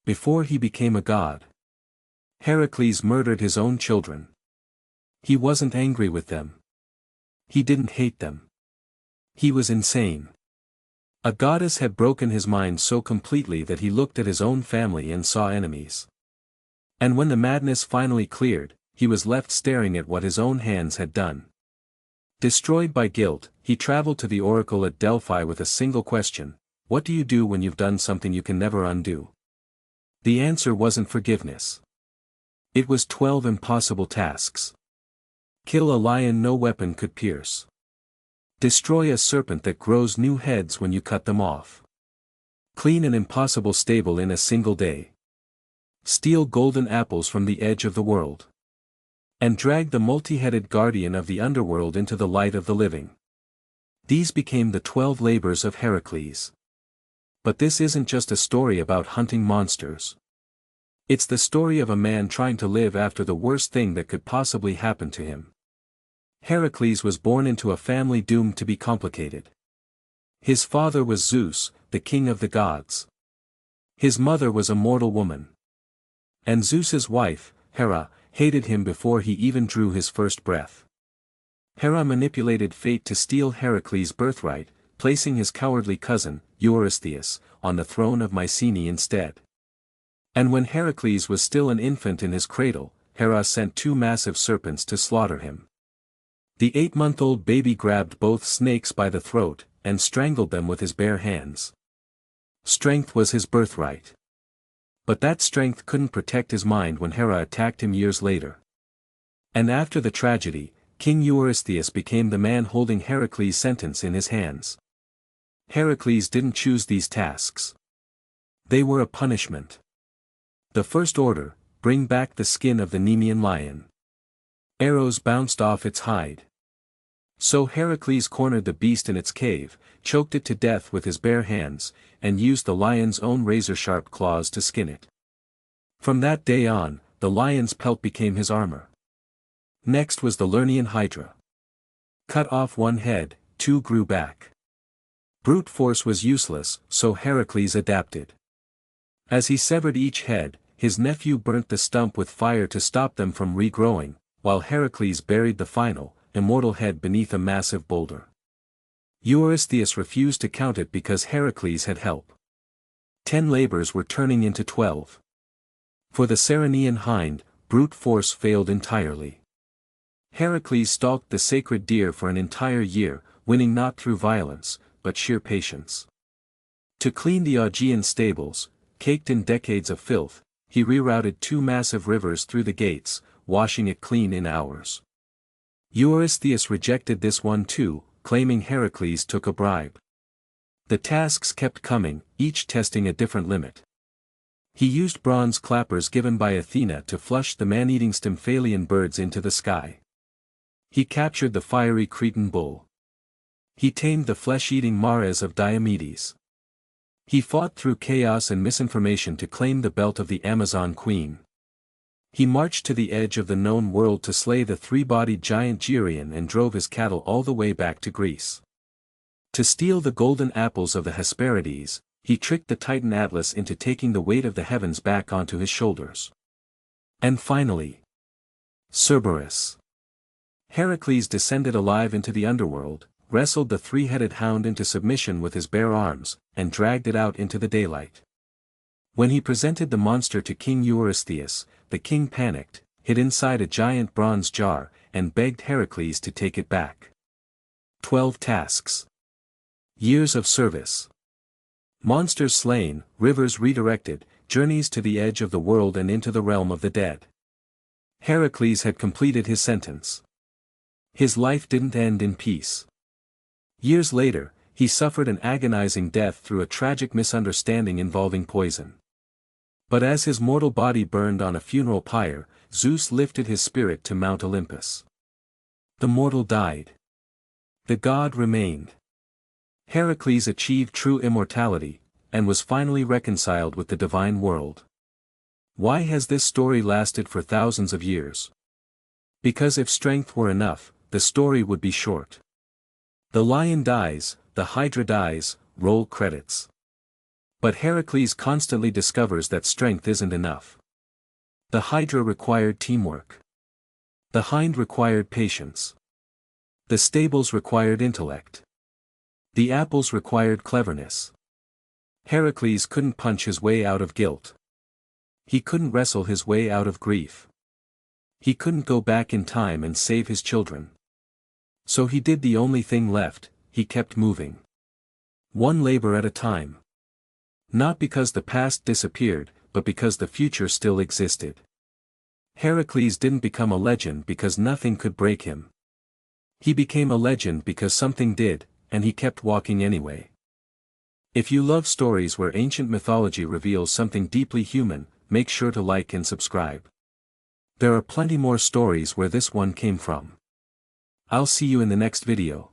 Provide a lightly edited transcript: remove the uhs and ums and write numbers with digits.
Before he became a god, Heracles murdered his own children. He wasn't angry with them. He didn't hate them. He was insane. A goddess had broken his mind so completely that he looked at his own family and saw enemies. And when the madness finally cleared, he was left staring at what his own hands had done. Destroyed by guilt, he traveled to the oracle at Delphi with a single question: what do you do when you've done something you can never undo? The answer wasn't forgiveness. It was 12 impossible tasks. Kill a lion no weapon could pierce. Destroy a serpent that grows new heads when you cut them off. Clean an impossible stable in a single day. Steal golden apples from the edge of the world. And drag the multi-headed guardian of the underworld into the light of the living. These became the 12 labors of Heracles. But this isn't just a story about hunting monsters. It's the story of a man trying to live after the worst thing that could possibly happen to him. Heracles was born into a family doomed to be complicated. His father was Zeus, the king of the gods. His mother was a mortal woman. And Zeus's wife, Hera, hated him before he even drew his first breath. Hera manipulated fate to steal Heracles' birthright, placing his cowardly cousin, Eurystheus, on the throne of Mycenae instead. And when Heracles was still an infant in his cradle, Hera sent 2 massive serpents to slaughter him. The 8-month-old baby grabbed both snakes by the throat, and strangled them with his bare hands. Strength was his birthright. But that strength couldn't protect his mind when Hera attacked him years later. And after the tragedy, King Eurystheus became the man holding Heracles' sentence in his hands. Heracles didn't choose these tasks. They were a punishment. The first order: bring back the skin of the Nemean lion. Arrows bounced off its hide. So Heracles cornered the beast in its cave, choked it to death with his bare hands, and used the lion's own razor-sharp claws to skin it. From that day on, the lion's pelt became his armor. Next was the Lernaean Hydra. Cut off one head, 2 grew back. Brute force was useless, so Heracles adapted. As he severed each head, his nephew burnt the stump with fire to stop them from regrowing, while Heracles buried the final, immortal head beneath a massive boulder. Eurystheus refused to count it because Heracles had help. 10 labors were turning into 12. For the Ceryneian hind, brute force failed entirely. Heracles stalked the sacred deer for an entire year, winning not through violence, but sheer patience. To clean the Augean stables, caked in decades of filth, he rerouted 2 massive rivers through the gates, washing it clean in hours. Eurystheus rejected this one too, claiming Heracles took a bribe. The tasks kept coming, each testing a different limit. He used bronze clappers given by Athena to flush the man-eating Stymphalian birds into the sky. He captured the fiery Cretan bull. He tamed the flesh-eating mares of Diomedes. He fought through chaos and misinformation to claim the belt of the Amazon queen. He marched to the edge of the known world to slay the 3-bodied giant Geryon and drove his cattle all the way back to Greece. To steal the golden apples of the Hesperides, he tricked the Titan Atlas into taking the weight of the heavens back onto his shoulders. And finally, Cerberus. Heracles descended alive into the underworld, wrestled the 3-headed hound into submission with his bare arms, and dragged it out into the daylight. When he presented the monster to King Eurystheus, the king panicked, hid inside a giant bronze jar, and begged Heracles to take it back. 12 tasks. Years of service. Monsters slain, rivers redirected, journeys to the edge of the world and into the realm of the dead. Heracles had completed his sentence. His life didn't end in peace. Years later, he suffered an agonizing death through a tragic misunderstanding involving poison. But as his mortal body burned on a funeral pyre, Zeus lifted his spirit to Mount Olympus. The mortal died. The god remained. Heracles achieved true immortality, and was finally reconciled with the divine world. Why has this story lasted for thousands of years? Because if strength were enough, the story would be short. The lion dies, the hydra dies, roll credits. But Heracles constantly discovers that strength isn't enough. The Hydra required teamwork. The Hind required patience. The stables required intellect. The apples required cleverness. Heracles couldn't punch his way out of guilt. He couldn't wrestle his way out of grief. He couldn't go back in time and save his children. So he did the only thing left, he kept moving. One labor at a time. Not because the past disappeared, but because the future still existed. Heracles didn't become a legend because nothing could break him. He became a legend because something did, and he kept walking anyway. If you love stories where ancient mythology reveals something deeply human, make sure to like and subscribe. There are plenty more stories where this one came from. I'll see you in the next video.